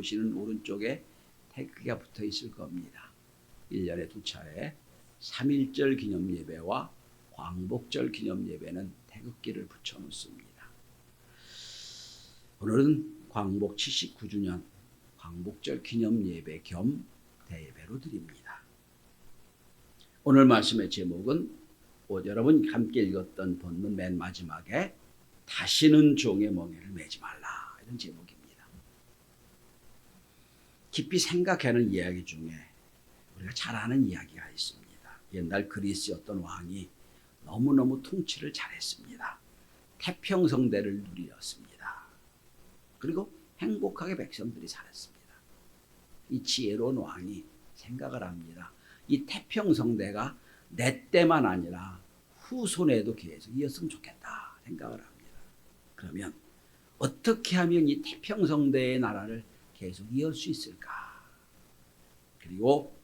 보시는 오른쪽에 태극기가 붙어 있을 겁니다. 1년에 2차례 3.1절 기념예배와 광복절 기념예배는 태극기를 붙여 놓습니다. 오늘은 광복 79주년 광복절 기념예배 겸 대예배로 드립니다. 오늘 말씀의 제목은 여러분 함께 읽었던 본문 맨 마지막에 다시는 종의 멍에를 매지 말라, 이런 제목입니다. 깊이 생각하는 이야기 중에 우리가 잘 아는 이야기가 있습니다. 옛날 그리스 어떤 왕이 너무너무 통치를 잘했습니다. 태평성대를 누리었습니다. 그리고 행복하게 백성들이 살았습니다. 이 지혜로운 왕이 생각을 합니다. 이 태평성대가 내 때만 아니라 후손에도 계속 이었으면 좋겠다 생각을 합니다. 그러면 어떻게 하면 이 태평성대의 나라를 계속 이을 수 있을까? 그리고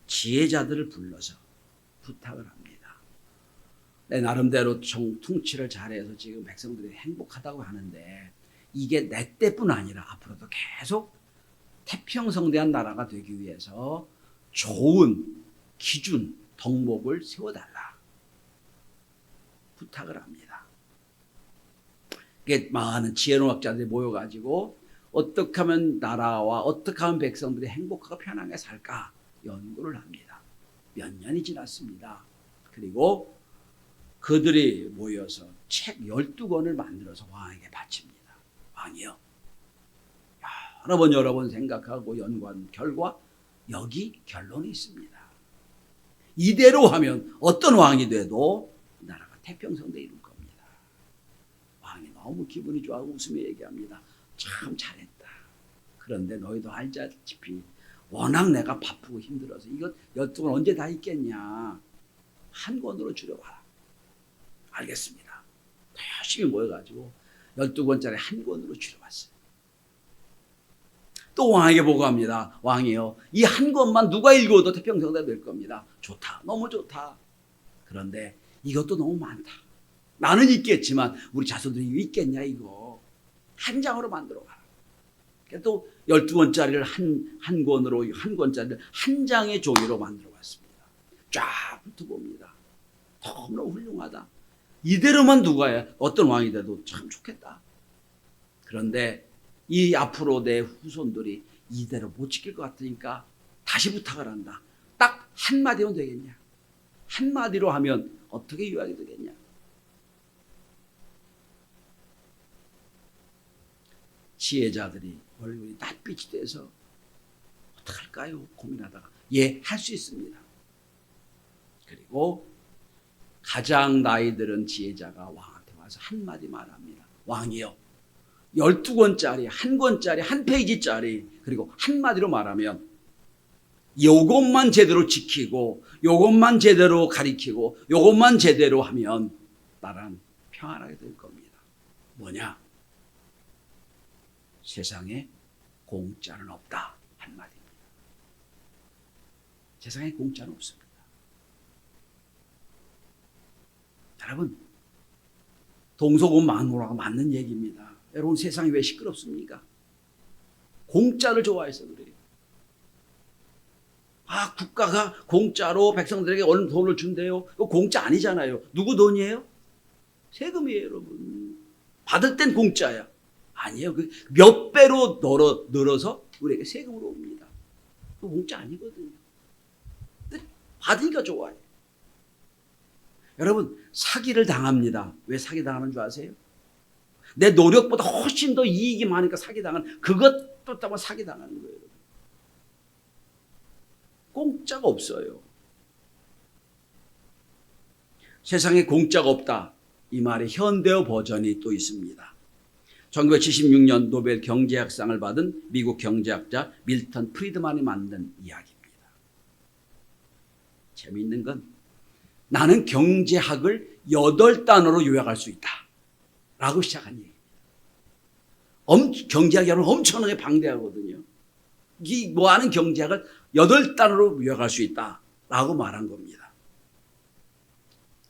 지혜자들을 불러서 부탁을 합니다. 내 나름대로 통치를 잘해서 지금 백성들이 행복하다고 하는데 이게 내 때뿐 아니라 앞으로도 계속 태평성대한 나라가 되기 위해서 좋은 기준, 덕목을 세워달라 부탁을 합니다. 이게 많은 지혜로운 학자들이 모여가지고 어떻게 하면 나라와 어떻게 하면 백성들이 행복하고 편하게 살까 연구를 합니다. 몇 년이 지났습니다. 그리고 그들이 모여서 책 12권을 만들어서 왕에게 바칩니다. 왕이요, 여러 번 생각하고 연구한 결과 여기 결론이 있습니다. 이대로 하면 어떤 왕이 돼도 나라가 태평성대 이룰 겁니다. 왕이 너무 기분이 좋아하고 웃으며 얘기합니다. 참 잘했다. 그런데 너희도 알다시피 워낙 내가 바쁘고 힘들어서 이거 12권 언제 다 읽겠냐. 한 권으로 줄여봐라. 알겠습니다. 열심히 모여가지고 12권짜리 한 권으로 줄여봤어요. 또 왕에게 보고합니다. 왕이요, 이 한 권만 누가 읽어도 태평성대 될 겁니다. 좋다. 너무 좋다. 그런데 이것도 너무 많다. 나는 읽겠지만 우리 자손들이 읽겠냐 이거. 한 장으로 만들어 가라. 또 12권짜리를 한 권으로, 한 권짜리를 한 장의 종이로 만들어 봤습니다. 쫙 훑어봅니다. 너무너무 훌륭하다. 이대로만 누가 해 어떤 왕이 돼도 참 좋겠다. 그런데 이 앞으로 내 후손들이 이대로 못 지킬 것 같으니까 다시 부탁을 한다. 딱 한마디면 되겠냐? 한마디로 하면 어떻게 요약이 되겠냐? 지혜자들이 얼굴이 낯빛이 돼서 어떡할까요? 고민하다가 할 수 있습니다. 그리고 가장 나이 들은 지혜자가 왕한테 와서 한마디 말합니다. 왕이요, 12권짜리, 한 권짜리, 한 페이지짜리, 그리고 한마디로 말하면 요것만 제대로 지키고 요것만 제대로 가리키고 요것만 제대로 하면 나라는 평안하게 될 겁니다. 뭐냐? 세상에 공짜는 없다. 한마디입니다. 세상에 공짜는 없습니다. 여러분, 동서고만고라가 맞는 얘기입니다. 여러분, 세상이 왜 시끄럽습니까? 공짜를 좋아해서 그래요. 국가가 공짜로 백성들에게 얼른 돈을 준대요. 이거 공짜 아니잖아요. 누구 돈이에요? 세금이에요, 여러분. 받을 땐 공짜야. 아니에요. 몇 배로 늘어서 우리에게 세금으로 옵니다. 그거 공짜 아니거든요. 근데 받으니까 좋아요. 여러분, 사기를 당합니다. 왜 사기 당하는 줄 아세요? 내 노력보다 훨씬 더 이익이 많으니까 사기당하는, 그것도 때문에 사기당하는 거예요. 공짜가 없어요. 세상에 공짜가 없다. 이 말의 현대어 버전이 또 있습니다. 1976년 노벨 경제학상을 받은 미국 경제학자 밀턴 프리드만이 만든 이야기입니다. 재미있는 건 나는 경제학을 8단어로 요약할 수 있다 라고 시작한 얘기입니다. 경제학 여러분 엄청나게 방대하거든요. 이 뭐하는 경제학을 8단어로 요약할 수 있다 라고 말한 겁니다.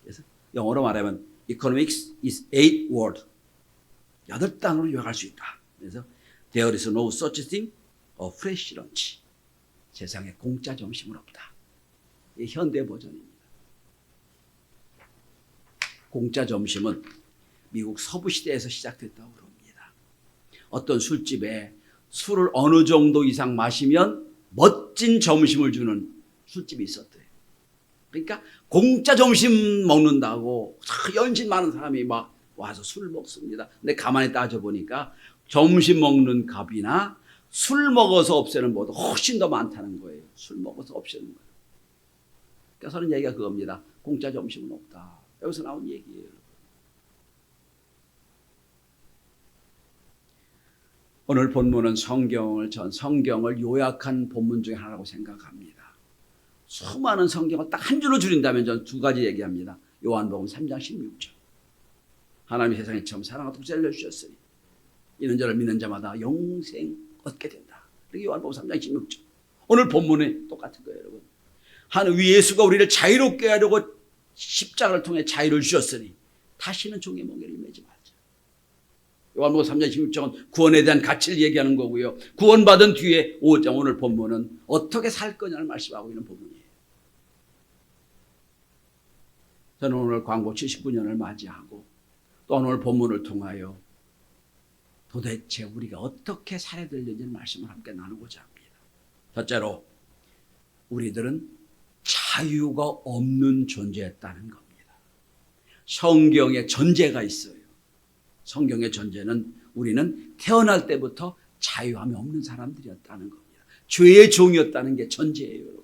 그래서 영어로 말하면 economics is 8 words. 8단어로 요약할 수 있다. 그래서 there is no such thing 프레시 런치. 세상에 공짜 점심은 없다. 이 현대 버전입니다. 공짜 점심은 미국 서부 시대에서 시작됐다고 그럽니다. 어떤 술집에 술을 어느 정도 이상 마시면 멋진 점심을 주는 술집이 있었대요. 그러니까 공짜 점심 먹는다고 연신 많은 사람이 막 와서 술을 먹습니다. 근데 가만히 따져보니까 점심 먹는 값이나 술 먹어서 없애는 것보다 훨씬 더 많다는 거예요. 술 먹어서 없애는 거예요. 그러니까 저는 얘기가 그겁니다. 공짜 점심은 없다. 여기서 나온 얘기예요. 오늘 본문은 성경을 요약한 본문 중에 하나라고 생각합니다. 수많은 성경을 딱 한 줄로 줄인다면 저는 두 가지 얘기합니다. 요한복음 3장 16절. 하나님이 세상에 처음 사랑과 독자를 내주셨으니 이는 저를 믿는 자마다 영생 얻게 된다. 그게 요한복음 3장 16절. 오늘 본문에 똑같은 거예요, 여러분. 하나님 예수가 우리를 자유롭게 하려고 십자가를 통해 자유를 주셨으니 다시는 종의 멍에를 매지 말자. 요한복음 3장 16절은 구원에 대한 가치를 얘기하는 거고요. 구원받은 뒤에 5장 오늘 본문은 어떻게 살 거냐를 말씀하고 있는 부분이에요. 저는 오늘 광고 79년을 맞이하고 또 오늘 본문을 통하여 도대체 우리가 어떻게 살아야 되는지 말씀을 함께 나누고자 합니다. 첫째로 우리들은 자유가 없는 존재였다는 겁니다. 성경에 전제가 있어요. 성경의 전제는 우리는 태어날 때부터 자유함이 없는 사람들이었다는 겁니다. 죄의 종이었다는 게 전제예요.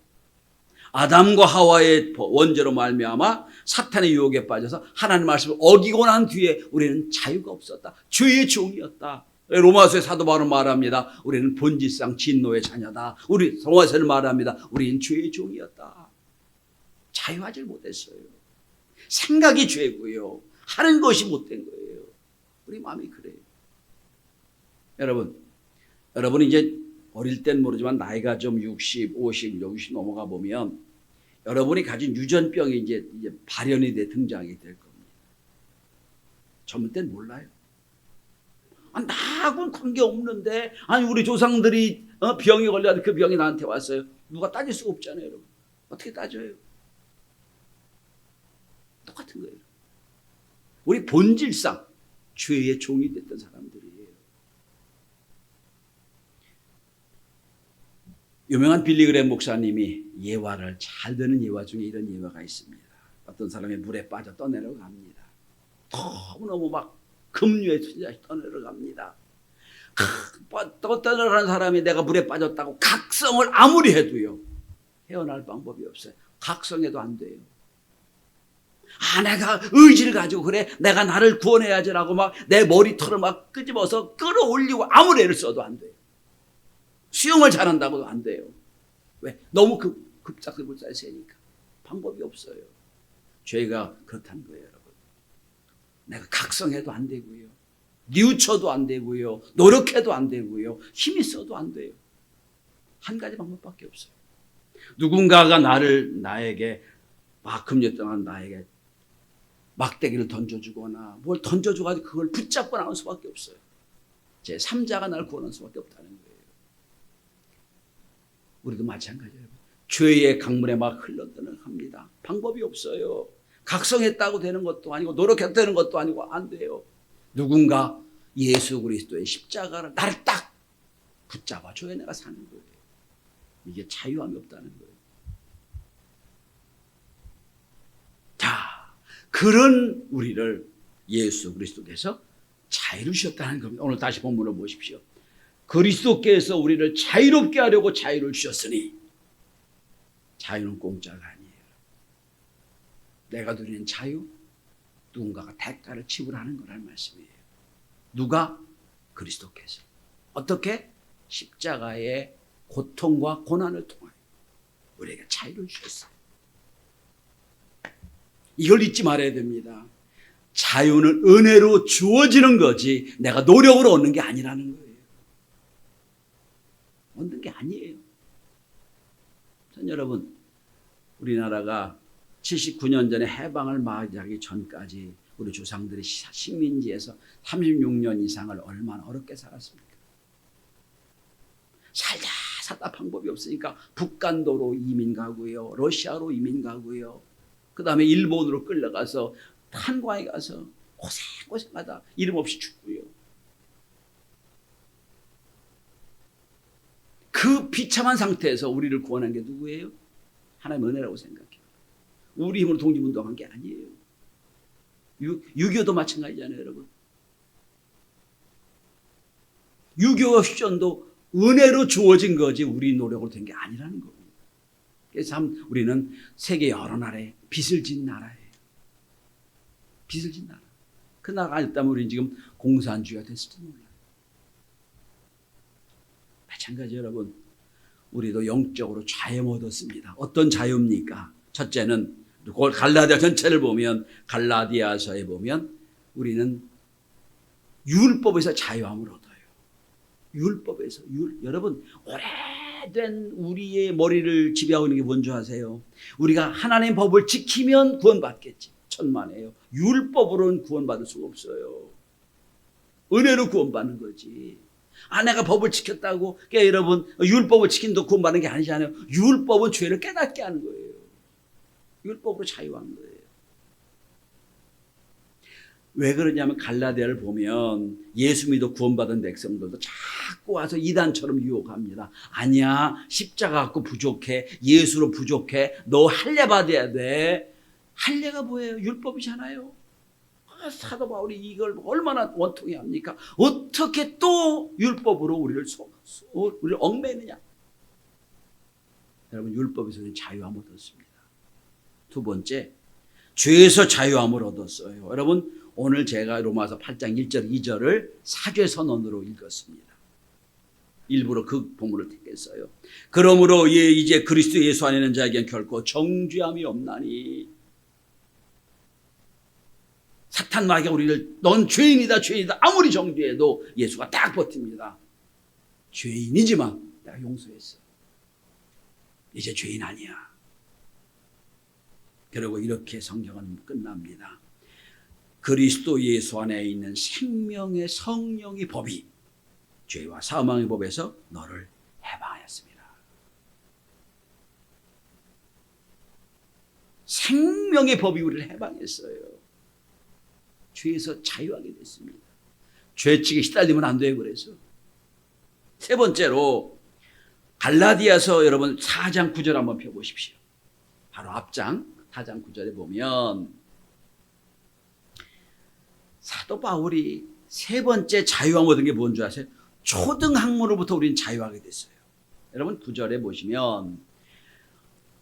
아담과 하와의 원죄로 말미암아 사탄의 유혹에 빠져서 하나님 말씀을 어기고 난 뒤에 우리는 자유가 없었다. 죄의 종이었다. 로마서의 사도 바울은 말합니다. 우리는 본질상 진노의 자녀다. 우리 로마서는 말합니다. 우리는 죄의 종이었다. 자유하지 못했어요. 생각이 죄고요. 하는 것이 못된 거예요. 우리 마음이 그래요. 여러분 이제 어릴 땐 모르지만 나이가 좀 60, 50, 60 넘어가 보면 여러분이 가진 유전병이 이제 발현이 돼 등장이 될 겁니다. 젊을 땐 몰라요. 나하고는 관계 없는데, 우리 조상들이 병이 걸려서 그 병이 나한테 왔어요. 누가 따질 수가 없잖아요, 여러분. 어떻게 따져요? 똑같은 거예요. 우리 본질상 죄의 종이 됐던 사람들이에요. 유명한 빌리그램 목사님이 예화를 잘 듣는 예화 중에 이런 예화가 있습니다. 어떤 사람이 물에 빠져 떠내려갑니다. 너무너무 막 급류에 떠내려갑니다. 떠내려가는 사람이 내가 물에 빠졌다고 각성을 아무리 해도요, 헤어날 방법이 없어요. 각성해도 안 돼요. 내가 의지를 가지고 그래 내가 나를 구원해야지라고 막 내 머리털을 막 끄집어서 끌어올리고 아무리 애를 써도 안 돼요. 수영을 잘한다고도 안 돼요. 왜? 너무 급작스럽게 세니까 방법이 없어요. 죄가 그렇다는 거예요, 여러분. 내가 각성해도 안 되고요, 뉘우쳐도 안 되고요, 노력해도 안 되고요, 힘이 써도 안 돼요. 한 가지 방법밖에 없어요. 누군가가 나에게 막 금렸던 나에게 막대기를 던져주거나 뭘 던져줘가지고 그걸 붙잡고 나올 수밖에 없어요. 제 3자가 나를 구원할 수밖에 없다는 거예요. 우리도 마찬가지예요. 죄의 강물에 막 흘러들어갑니다. 방법이 없어요. 각성했다고 되는 것도 아니고 노력했다고 되는 것도 아니고 안 돼요. 누군가 예수 그리스도의 십자가를 나를 딱 붙잡아줘야 내가 사는 거예요. 이게 자유함이 없다는 거예요. 자, 그런 우리를 예수 그리스도께서 자유를 주셨다는 겁니다. 오늘 다시 본문을 보십시오. 그리스도께서 우리를 자유롭게 하려고 자유를 주셨으니 자유는 공짜가 아니에요. 내가 누리는 자유, 누군가가 대가를 지불하는 거라는 말씀이에요. 누가? 그리스도께서. 어떻게? 십자가의 고통과 고난을 통하여 우리에게 자유를 주셨어요. 이걸 잊지 말아야 됩니다. 자유는 은혜로 주어지는 거지 내가 노력으로 얻는 게 아니라는 거예요. 얻는 게 아니에요. 전 여러분, 우리나라가 79년 전에 해방을 맞이하기 전까지 우리 조상들이 식민지에서 36년 이상을 얼마나 어렵게 살았습니까? 살다 방법이 없으니까 북간도로 이민 가고요. 러시아로 이민 가고요. 그 다음에 일본으로 끌려가서 한광에 가서 고생하다 이름 없이 죽고요. 그 비참한 상태에서 우리를 구원한 게 누구예요? 하나님의 은혜라고 생각해요. 우리 힘으로 독립운동한 게 아니에요. 6.25도 마찬가지잖아요, 여러분. 6.25 휴전도 은혜로 주어진 거지 우리 노력으로 된 게 아니라는 겁니다. 그래서 참 우리는 세계 여러 나라에 빚을 진 나라예요. 빚을 진 나라. 그 나라가 아니었다면 우리는 지금 공산주의가 됐을지도 몰라요. 마찬가지 여러분, 우리도 영적으로 자유 얻었습니다. 어떤 자유입니까? 첫째는 갈라디아 전체를 보면, 갈라디아서에 보면 우리는 율법에서 자유함을 얻어요. 율법에서. 여러분, 오래된 우리의 머리를 지배하고 있는 게 뭔지 아세요? 우리가 하나님의 법을 지키면 구원받겠지. 천만에요. 율법으로는 구원받을 수가 없어요. 은혜로 구원받는 거지. 내가 법을 지켰다고, 그러니까 여러분, 율법을 지킨다고 구원받는 게 아니잖아요. 율법은 죄를 깨닫게 하는 거예요. 율법으로 자유한 거예요. 왜 그러냐면 갈라디아를 보면 예수 믿어 구원받은 백성들도 자꾸 와서 이단처럼 유혹합니다. 아니야, 십자가 갖고 부족해, 예수로 부족해, 너 할례 받아야 돼. 할례가 뭐예요? 율법이잖아요. 사도 바울이 이걸 얼마나 원통해 합니까? 어떻게 또 율법으로 우리를 얽매느냐? 여러분, 율법에서 자유함을 얻었습니다. 두 번째, 죄에서 자유함을 얻었어요. 여러분, 오늘 제가 로마서 8장 1절 2절을 사죄선언으로 읽었습니다. 일부러 그 본문을 택했어요. 그러므로 이제 그리스도 예수 안에 있는 자에겐 결코 정죄함이 없나니. 사탄 마귀가 우리를 넌 죄인이다 죄인이다 아무리 정죄해도 예수가 딱 버팁니다. 죄인이지만 내가 용서했어. 이제 죄인 아니야. 그리고 이렇게 성경은 끝납니다. 그리스도 예수 안에 있는 생명의 성령의 법이 죄와 사망의 법에서 너를 해방하였습니다. 생명의 법이 우리를 해방했어요. 죄에서 자유하게 됐습니다. 죄책에 시달리면 안 돼요. 그래서 세 번째로 갈라디아서 여러분 4장 9절 한번 펴보십시오. 바로 앞장 4장 9절에 보면 사도 바울이 세 번째 자유함 얻은 게 뭔지 아세요? 초등학문으로부터 우리는 자유하게 됐어요. 여러분 9절에 보시면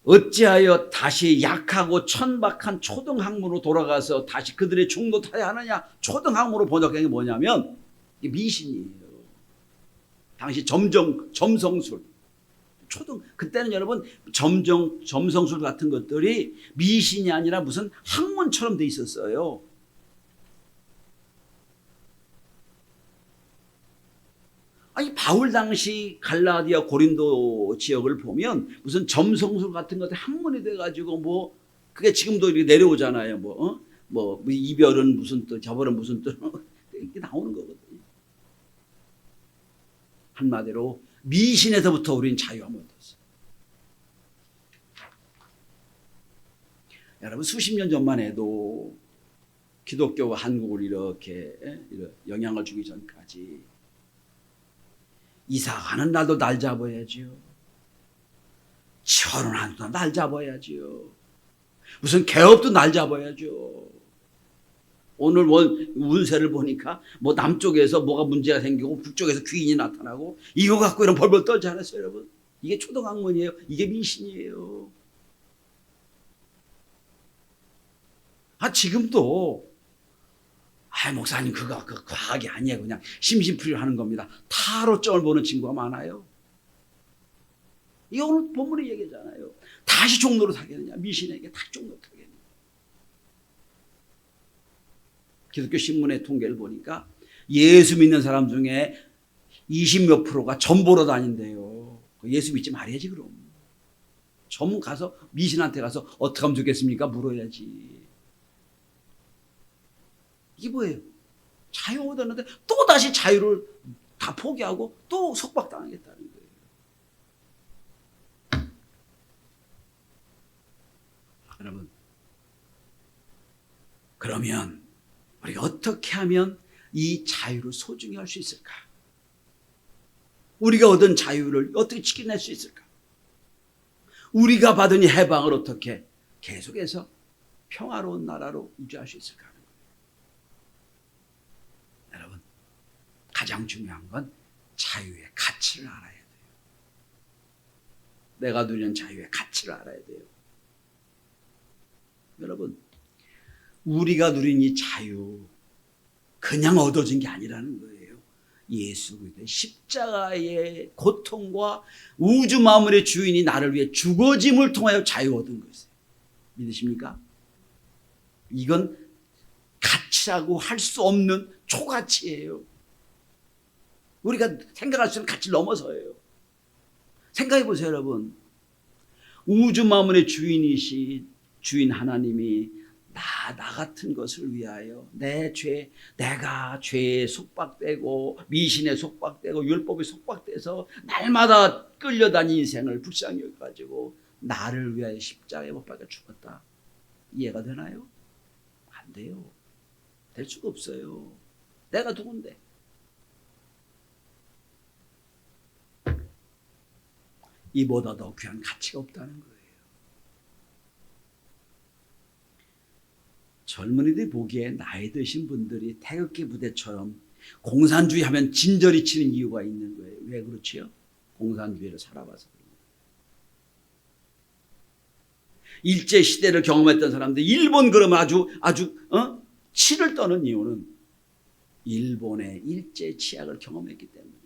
어찌하여 다시 약하고 천박한 초등학문으로 돌아가서 다시 그들의 중노타야 하느냐. 초등학문으로 번역한 게 뭐냐면 이게 미신이에요. 당시 점성술. 그때는 여러분 점성술 같은 것들이 미신이 아니라 무슨 학문처럼 돼 있었어요. 아니 바울 당시 갈라디아 고린도 지역을 보면 무슨 점성술 같은 것들 학문이 돼가지고 뭐 그게 지금도 이렇게 내려오잖아요. 뭐 이별은 무슨 뜻, 저별은 무슨 뜻 이렇게 나오는 거거든요. 한마디로 미신에서부터 우리는 자유함을 얻었어요. 여러분 수십 년 전만 해도 기독교가 한국을 이렇게 영향을 주기 전까지 이사 가는 날도 날 잡아야지요. 결혼하는 날도 날 잡아야지요. 무슨 개업도 날 잡아야죠. 오늘 운세를 보니까 남쪽에서 뭐가 문제가 생기고 북쪽에서 귀인이 나타나고 이거 갖고 이런 벌벌 떨지 않았어요, 여러분? 이게 초등학문이에요. 이게 미신이에요. 지금도 목사님 그거 과학이 아니에요. 그냥 심심풀이로 하는 겁니다. 타로점을 보는 친구가 많아요. 이 오늘 본문의 얘기잖아요. 다시 종로로 사겠느냐. 미신에게 다시 종로로 사겠느냐. 기독교 신문의 통계를 보니까 예수 믿는 사람 중에 20몇 프로가 점 보러 다닌대요. 예수 믿지 말아야지 그럼. 점 가서 미신한테 가서 어떻게 하면 좋겠습니까? 물어야지. 이게 뭐예요? 자유 얻었는데 또 다시 자유를 다 포기하고 또 속박당하겠다는 거예요. 그러면 우리가 어떻게 하면 이 자유를 소중히 할 수 있을까? 우리가 얻은 자유를 어떻게 지켜낼 수 있을까? 우리가 받은 이 해방을 어떻게 계속해서 평화로운 나라로 유지할 수 있을까? 여러분, 가장 중요한 건 자유의 가치를 알아야 돼요. 내가 누리는 자유의 가치를 알아야 돼요. 여러분, 우리가 누린 이 자유 그냥 얻어진 게 아니라는 거예요. 예수 그리스도의 십자가의 고통과 우주 만물의 주인이 나를 위해 죽어짐을 통하여 자유 얻은 것이에요. 믿으십니까? 이건 가치라고 할 수 없는 초가치예요. 우리가 생각할 수 있는 가치를 넘어서예요. 생각해 보세요, 여러분. 우주 만물의 주인이신 주인 하나님이 나 같은 것을 위하여 내가 죄에 속박되고 미신에 속박되고 율법에 속박돼서 날마다 끌려다니는 인생을 불쌍히 여겨가지고 나를 위하여 십자가에 못 박아 죽었다. 이해가 되나요? 안 돼요. 될 수가 없어요. 내가 누군데? 이보다 더 귀한 가치가 없다는 거예요. 젊은이들이 보기에 나이 드신 분들이 태극기 부대처럼 공산주의 하면 진저리 치는 이유가 있는 거예요. 왜 그렇지요? 공산주의를 살아봐서 그럽니다. 일제시대를 경험했던 사람들, 일본 그러면 아주 치를 떠는 이유는 일본의 일제 치약을 경험했기 때문이에요.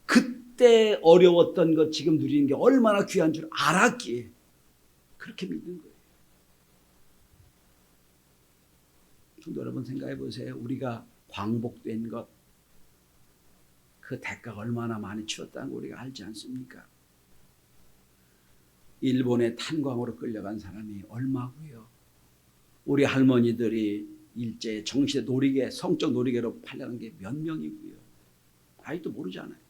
그때 어려웠던 것 지금 누리는 게 얼마나 귀한 줄 알았기에 그렇게 믿는 거예요. 성도 여러분, 생각해 보세요. 우리가 광복된 것, 그 대가가 얼마나 많이 치렀다는 거 우리가 알지 않습니까? 일본의 탄광으로 끌려간 사람이 얼마고요? 우리 할머니들이 일제 정시대 놀이개, 성적 놀이개로 팔려간 게 몇 명이고요? 아직도 모르잖아요.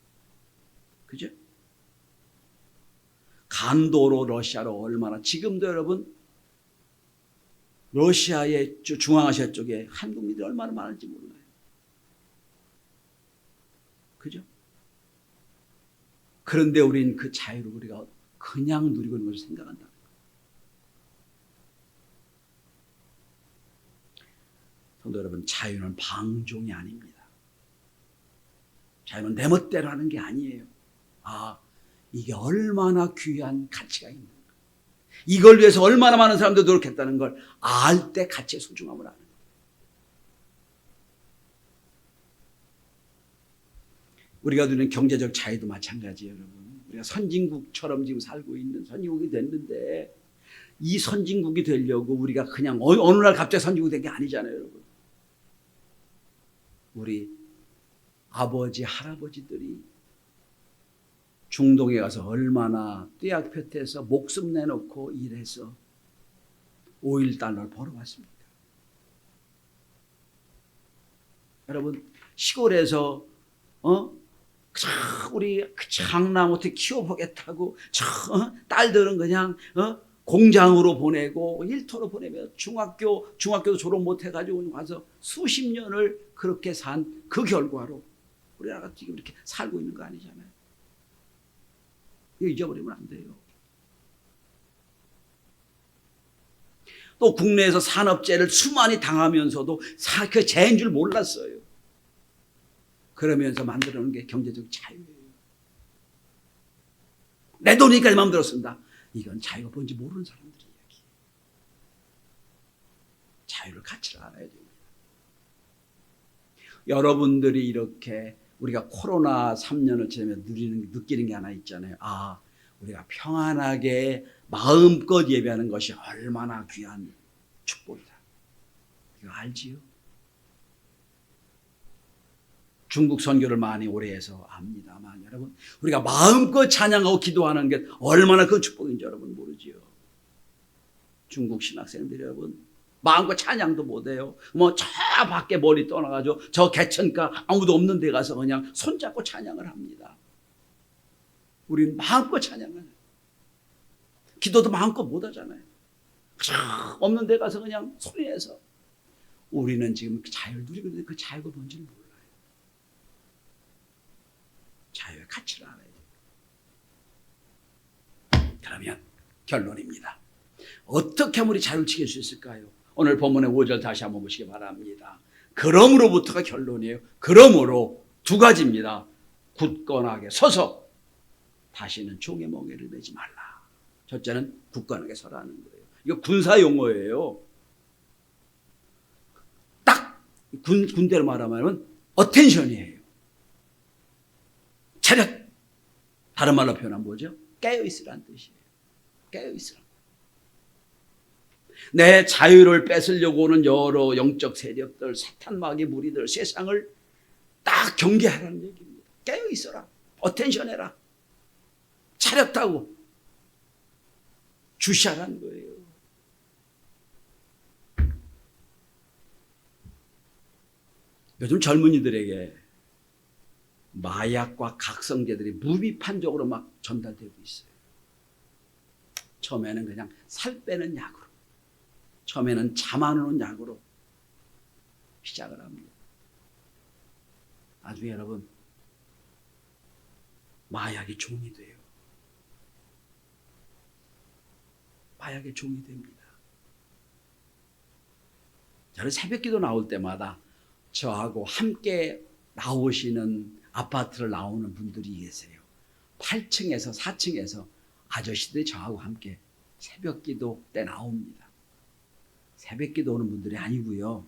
그죠? 간도로 러시아로 얼마나, 지금도 여러분 러시아의 중앙아시아 쪽에 한국민들이 얼마나 많은지 몰라요. 그죠? 그런데 우린 그 자유를 우리가 그냥 누리고 있는 것을 생각한다는 거예요. 성도 여러분, 자유는 방종이 아닙니다. 자유는 내 멋대로 하는 게 아니에요. 이게 얼마나 귀한 가치가 있는 거. 이걸 위해서 얼마나 많은 사람들이 노력했다는 걸 알 때 가치의 소중함을 아는 거예요. 우리가 누리는 경제적 자유도 마찬가지예요, 여러분. 우리가 선진국처럼 지금 살고 있는 선진국이 됐는데 이 선진국이 되려고 우리가 그냥 어느 날 갑자기 선진국이 된 게 아니잖아요, 여러분. 우리 아버지, 할아버지들이 중동에 가서 얼마나 떼약볕에서 목숨 내놓고 일해서 5.1달러를 벌어왔습니까? 여러분, 시골에서 우리 장남 어떻게 키워보겠다고 딸들은 그냥 공장으로 보내고 일터로 보내면 중학교도 졸업 못해가지고 와서 수십 년을 그렇게 산 그 결과로 우리나라가 지금 이렇게 살고 있는 거 아니잖아요. 이거 잊어버리면 안 돼요. 또 국내에서 산업재해를 수많이 당하면서도 그 재해인 줄 몰랐어요. 그러면서 만들어놓은 게 경제적 자유예요. 내 돈이니까 내 마음대로 쓴다. 이건 자유가 뭔지 모르는 사람들의 이야기예요. 자유를 가치를 알아야 됩니다. 여러분들이 이렇게 우리가 코로나 3년을 지나면 느끼는 게 하나 있잖아요. 우리가 평안하게 마음껏 예배하는 것이 얼마나 귀한 축복이다. 이거 알지요? 중국 선교를 많이 오래 해서 압니다만 여러분, 우리가 마음껏 찬양하고 기도하는 게 얼마나 큰 축복인지 여러분 모르지요? 중국 신학생들이 여러분 마음껏 찬양도 못해요. 저 밖에 멀리 떠나가지고 저 개천가 아무도 없는 데 가서 그냥 손잡고 찬양을 합니다. 우리는 마음껏 찬양을 해요. 기도도 마음껏 못 하잖아요. 없는 데 가서 그냥 소리내서 우리는 지금 자유를 누리고 있는데 그 자유가 뭔지를 몰라요. 자유의 가치를 알아야 돼요. 그러면 결론입니다. 어떻게 하면 우리 자유를 지킬 수 있을까요? 오늘 본문의 5절 다시 한번 보시기 바랍니다. 그러므로부터가 결론이에요. 그러므로 두 가지입니다. 굳건하게 서서 다시는 종의 멍에를 매지 말라. 첫째는 굳건하게 서라는 거예요. 이거 군사 용어예요. 딱 군대로 말하면 어텐션이에요. 차렷. 다른 말로 표현하면 뭐죠? 깨어있으라는 뜻이에요. 깨어있으라. 내 자유를 뺏으려고 오는 여러 영적 세력들, 사탄 마귀 무리들, 세상을 딱 경계하라는 얘기입니다. 깨어있어라. 어텐션해라. 차렷하고 주시하라는 거예요. 요즘 젊은이들에게 마약과 각성제들이 무비판적으로 막 전달되고 있어요. 처음에는 그냥 살 빼는 약으로, 처음에는 잠 안 오는 약으로 시작을 합니다. 나중에 여러분 마약의 종이 돼요. 마약의 종이 됩니다. 저는 새벽기도 나올 때마다 저하고 함께 나오시는 아파트를 나오는 분들이 계세요. 8층에서 4층에서 아저씨들이 저하고 함께 새벽기도 때 나옵니다. 새벽기도 오는 분들이 아니고요.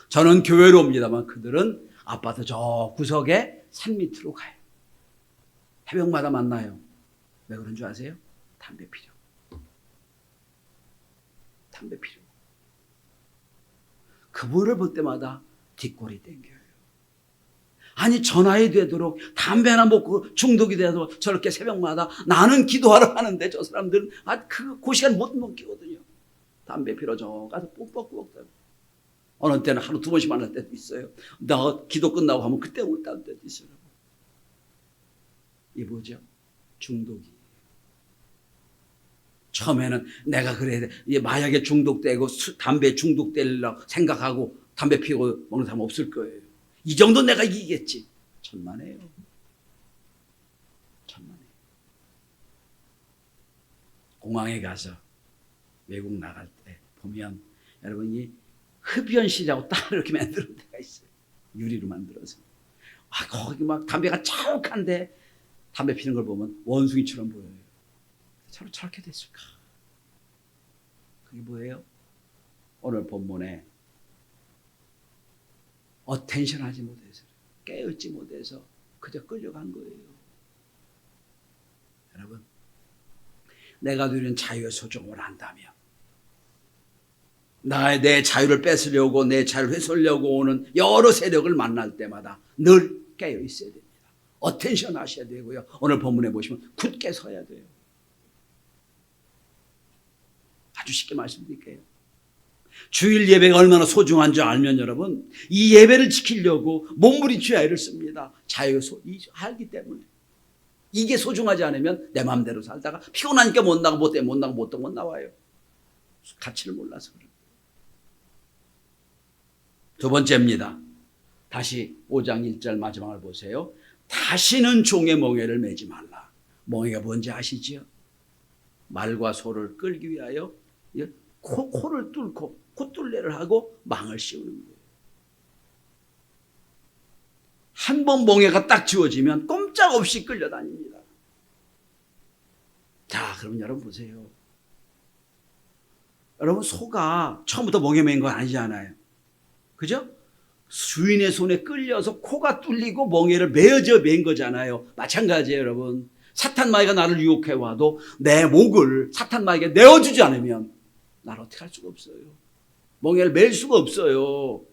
저는 교회로 옵니다만 그들은 아파트 저 구석에 산 밑으로 가요. 새벽마다 만나요. 왜 그런 줄 아세요? 담배 피려. 담배 피려. 그분을 볼 때마다 뒷골이 땡겨요. 아니 전화해 되도록 담배 하나 먹고 중독이 되도록 저렇게 새벽마다 나는 기도하러 하는데 저 사람들은 그 시간 못 먹기거든요. 담배 피러 저 가서 뻑뻑뻑. 어느 때는 하루 2번씩 만날 때도 있어요. 나 기도 끝나고 하면 그때 올다는 때도 있어요. 이 뭐죠? 중독이. 처음에는 내가 그래 마약에 중독되고 담배 중독되려고 생각하고 담배 피우고 먹는 사람 없을 거예요. 이 정도 내가 이기겠지. 천만에요. 천만에요. 공항에 가서 외국 나갈 때 보면 여러분이 흡연실이라고 딱 이렇게 만드는 데가 있어요. 유리로 만들어서. 거기 막 담배가 자욱한데 담배 피는 걸 보면 원숭이처럼 보여요. 저렇게 됐을까? 그게 뭐예요? 오늘 본문에 어텐션 하지 못해서, 깨어있지 못해서 그저 끌려간 거예요. 여러분, 내가 누리는 자유의 소중함을 안다면, 내 자유를 뺏으려고, 내 자유를 훼손하려고 오는 여러 세력을 만날 때마다 늘 깨어있어야 됩니다. 어텐션 하셔야 되고요. 오늘 본문에 보시면 굳게 서야 돼요. 아주 쉽게 말씀드릴게요. 주일 예배가 얼마나 소중한 줄 알면 여러분 이 예배를 지키려고 몸부림치고 애를 씁니다. 자유를 알기 때문에. 이게 소중하지 않으면 내 마음대로 살다가 피곤하니까 못 나가고 못 나와요. 가치를 몰라서 그래요. 두 번째입니다. 다시 5장 1절 마지막을 보세요. 다시는 종의 멍에를 매지 말라. 멍에가 뭔지 아시죠? 말과 소를 끌기 위하여 코를 뚫고 콧둘레를 하고 망을 씌우는 거예요. 한 번 멍에가 딱 지워지면 꼼짝없이 끌려다닙니다. 자, 그럼 여러분 보세요. 여러분 소가 처음부터 멍에 맨 건 아니잖아요. 그죠? 주인의 손에 끌려서 코가 뚫리고 멍에를 매어져 맨 거잖아요. 마찬가지예요, 여러분. 사탄 마귀가 나를 유혹해 와도 내 목을 사탄 마귀에게 내어주지 않으면 나를 어떻게 할 수가 없어요. 멍에를 맬 수가 없어요.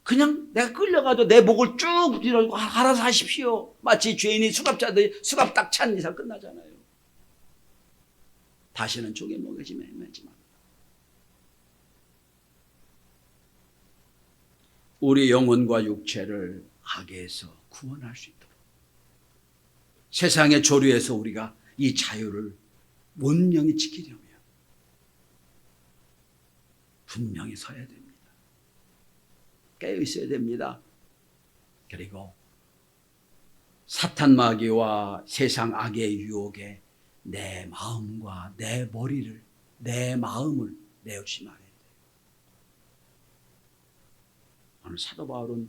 그냥 내가 끌려가도 내 목을 쭉 밀어주고 알아서 하십시오. 마치 죄인이 수갑자들이 수갑 딱 찬 이상 끝나잖아요. 다시는 종의 멍에 매지 마. 우리 영혼과 육체를 악에서 구원할 수 있도록 세상의 조류에서 우리가 이 자유를 온전히 지키려면 분명히 서야 됩니다. 깨어 있어야 됩니다. 그리고 사탄 마귀와 세상 악의 유혹에 내 마음과 내 머리를, 내 마음을 내어주지 말아야 돼요. 오늘 사도 바울은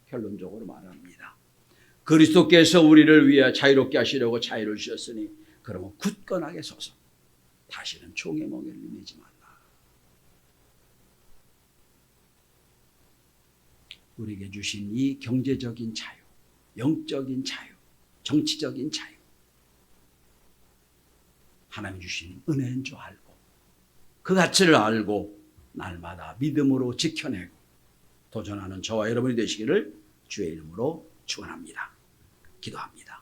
결론적으로 말합니다. 그리스도께서 우리를 위해 자유롭게 하시려고 자유를 주셨으니 그러면 굳건하게 서서 다시는 종의 멍에를 매지 말라. 우리에게 주신 이 경제적인 자유, 영적인 자유, 정치적인 자유, 하나님 주신 은혜인 줄 알고 그 가치를 알고 날마다 믿음으로 지켜내고 도전하는 저와 여러분이 되시기를 주의 이름으로 축원합니다. 기도합니다.